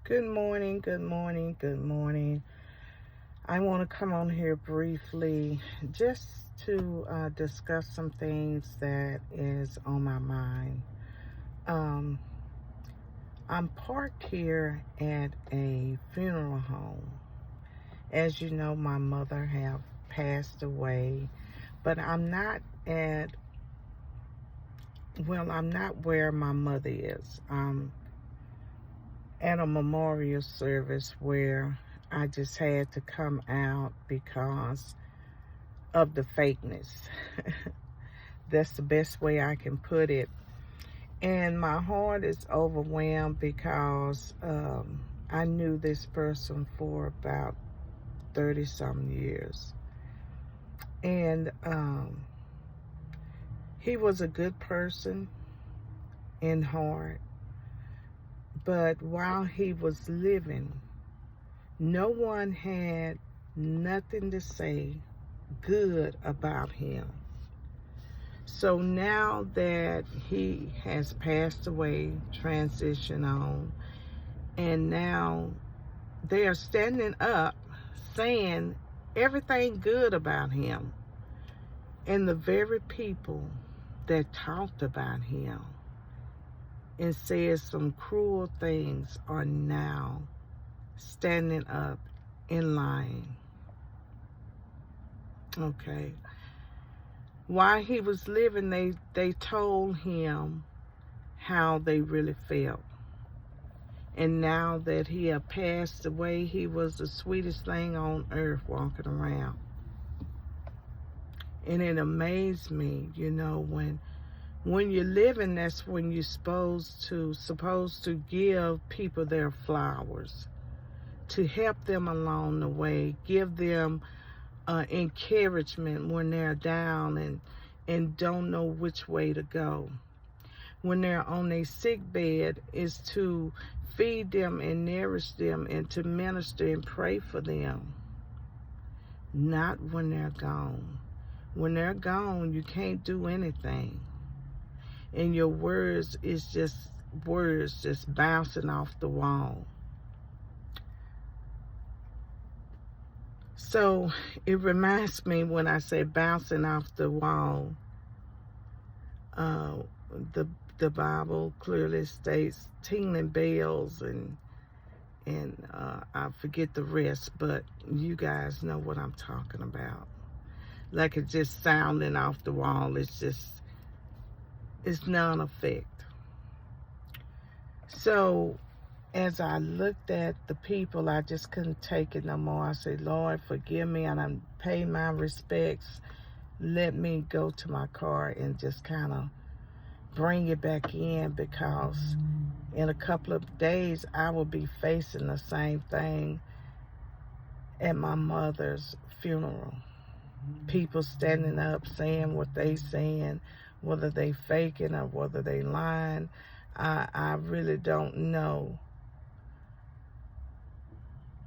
Good morning, good morning, good morning. I want to come on here briefly just to discuss some things that is on my mind. Um, I'm parked here at a funeral home. As you know, my mother have passed away, but I'm not where my mother is. At a memorial service where I just had to come out because of the fakeness. That's the best way I can put it. And my heart is overwhelmed because I knew this person for about 30 some years. And he was a good person in heart. But while he was living, no one had nothing to say good about him. So now that he has passed away, transitioned on, and now they are standing up saying everything good about him. And the very people that talked about him and said some cruel things are now standing up and lying. Okay. While he was living, they told him how they really felt. And now that he had passed away, he was the sweetest thing on earth walking around. And it amazed me, when you're living, that's when you're supposed to give people their flowers, to help them along the way, give them encouragement when they're down and don't know which way to go. When they're on their sick bed, is to feed them and nourish them and to minister and pray for them. Not when they're gone. When they're gone, you can't do anything. And your words is just words just bouncing off the wall. So it reminds me when I say bouncing off the wall, the Bible clearly states tingling bells and I forget the rest, but you guys know what I'm talking about. Like it's just sounding off the wall. It's non-effect. So as I looked at the people, I just couldn't take it no more. I said, Lord, forgive me, and I pay my respects. Let me go to my car and just kind of bring it back in, because in a couple of days I will be facing the same thing at my mother's funeral. People standing up saying what they saying, whether they faking or whether they lying, I really don't know.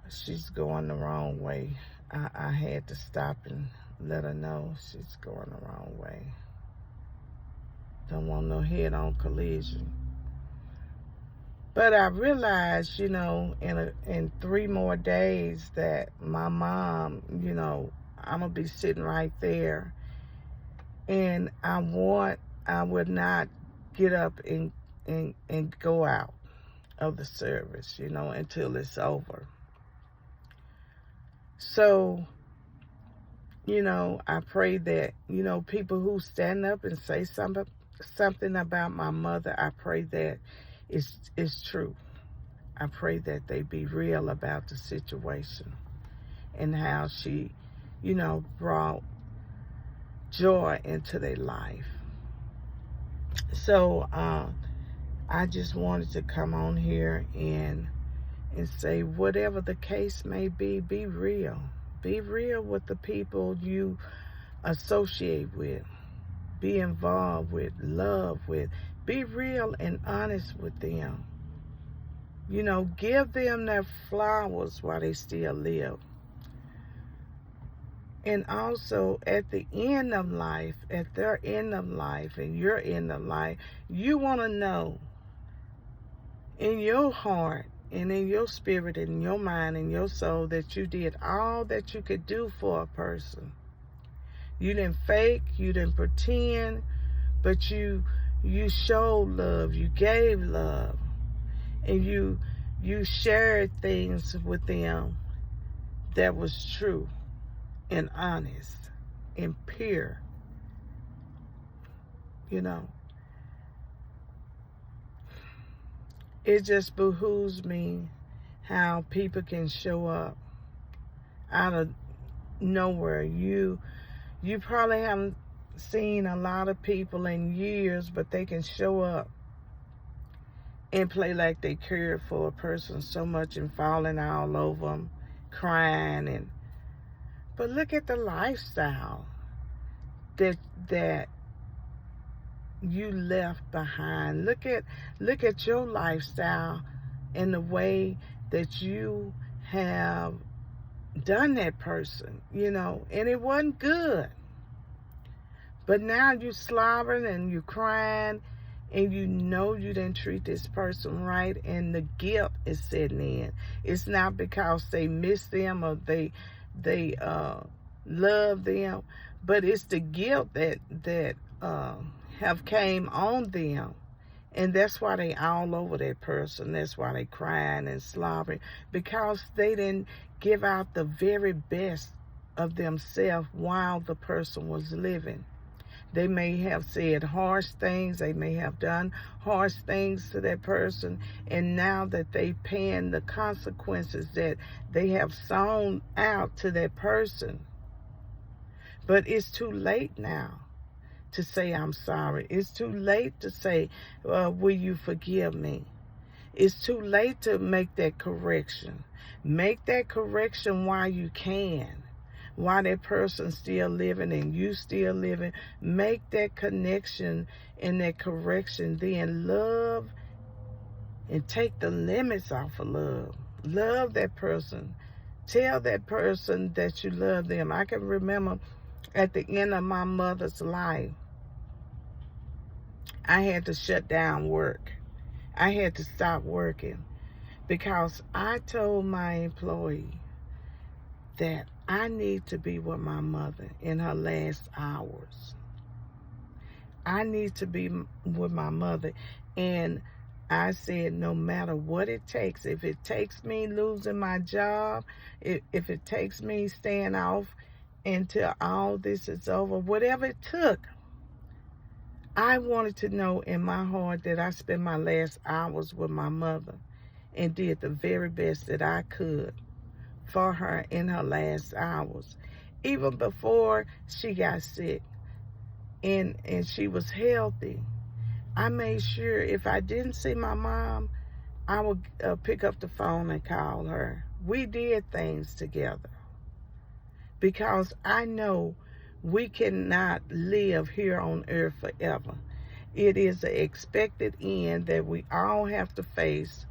She's going the wrong way. I had to stop and let her know she's going the wrong way. Don't want no head-on collision. But I realized, in 3 more days that my mom, I'm going to be sitting right there. And I would not get up and go out of the service, until it's over. So, I pray that, people who stand up and say something about my mother, I pray that it's true. I pray that they be real about the situation and how she, brought joy into their life. So I just wanted to come on here and say, whatever the case may be real. Be real with the people you associate with. Be involved with, love with. Be real and honest with them. Give them their flowers while they still live. And also at the end of life, at their end of life and your end of life, you want to know in your heart, and in your spirit and your mind and your soul that you did all that you could do for a person. You didn't fake, you didn't pretend, but you showed love, you gave love, and you shared things with them that was true and honest and pure. You know, it just behooves me how people can show up out of nowhere. You probably haven't seen a lot of people in years, but they can show up and play like they cared for a person so much and falling all over them, crying. But look at the lifestyle that you left behind. Look at your lifestyle and the way that you have done that person, and it wasn't good. But now you slobbering and you crying, and you didn't treat this person right, and the guilt is setting in. It's not because they miss them or they love them, but it's the guilt that have came on them, and that's why they all over that person. That's why they crying and slobbering, because they didn't give out the very best of themselves while the person was living. They may have said harsh things. They may have done harsh things to that person. And now that they paying the consequences that they have sown out to that person. But it's too late now to say, I'm sorry. It's too late to say, will you forgive me? It's too late to make that correction. Make that correction while you can. While that person's still living and you still living, make that connection and that correction. Then love and take the limits off of love. Love that person. Tell that person that you love them. I can remember at the end of my mother's life, I had to shut down work. I had to stop working because I told my employee that I need to be with my mother in her last hours. I need to be with my mother. And I said, no matter what it takes, if it takes me losing my job, if it takes me staying off until all this is over, whatever it took, I wanted to know in my heart that I spent my last hours with my mother and did the very best that I could for her in her last hours, even before she got sick and she was healthy. I made sure if I didn't see my mom, I would pick up the phone and call her. We did things together because I know we cannot live here on earth forever. It is an expected end that we all have to face.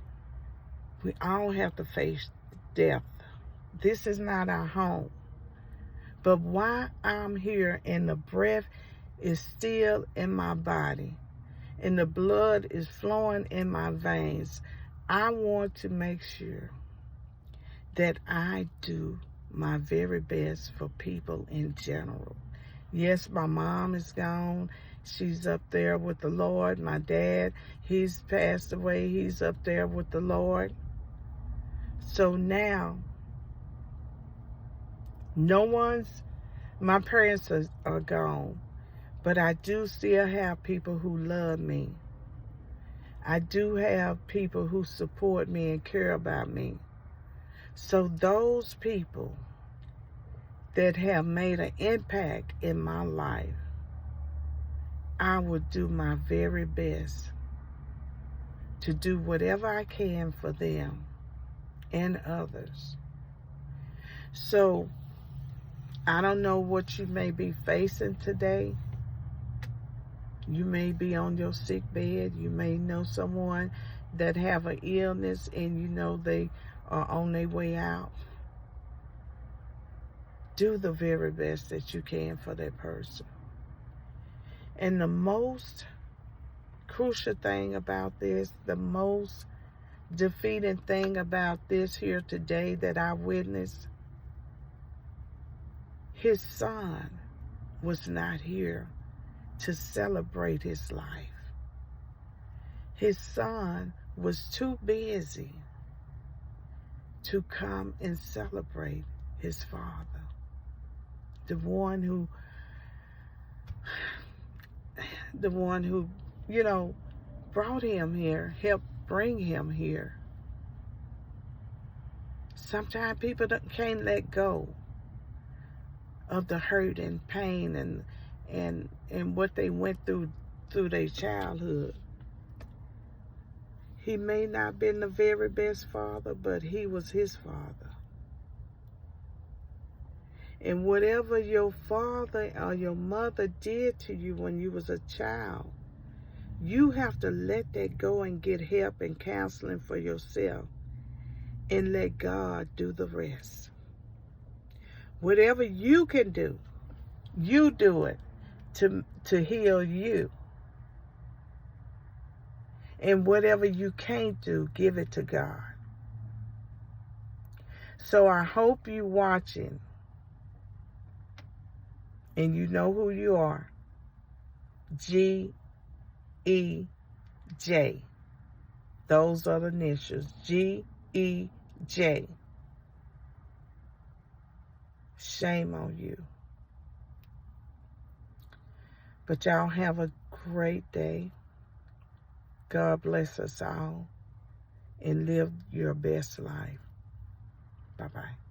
We all have to face death. This is not our home. But while I'm here and the breath is still in my body and the blood is flowing in my veins, I want to make sure that I do my very best for people in general. Yes, my mom is gone. She's up there with the Lord. My dad, he's passed away. He's up there with the Lord. So now, my parents are gone, but I do still have people who love me. I do have people who support me and care about me. So those people that have made an impact in my life, I will do my very best to do whatever I can for them and others. So I don't know what you may be facing today. You may be on your sick bed. You may know someone that have an illness and you know they are on their way out. Do the very best that you can for that person. And the most crucial thing about this, the most defeating thing about this here today that I witnessed, his son was not here to celebrate his life. His son was too busy to come and celebrate his father, the one who, brought him here, helped bring him here. Sometimes people can't let go of the hurt and pain and what they went through their childhood. He may not have been the very best father, but he was his father. And whatever your father or your mother did to you when you was a child, you have to let that go and get help and counseling for yourself and let God do the rest. Whatever you can do, you do it to heal you. And whatever you can't do, give it to God. So I hope you watching and you know who you are. G-E-J. Those are the initials. G-E-J. Shame on you. But y'all have a great day. God bless us all and live your best life. Bye-bye.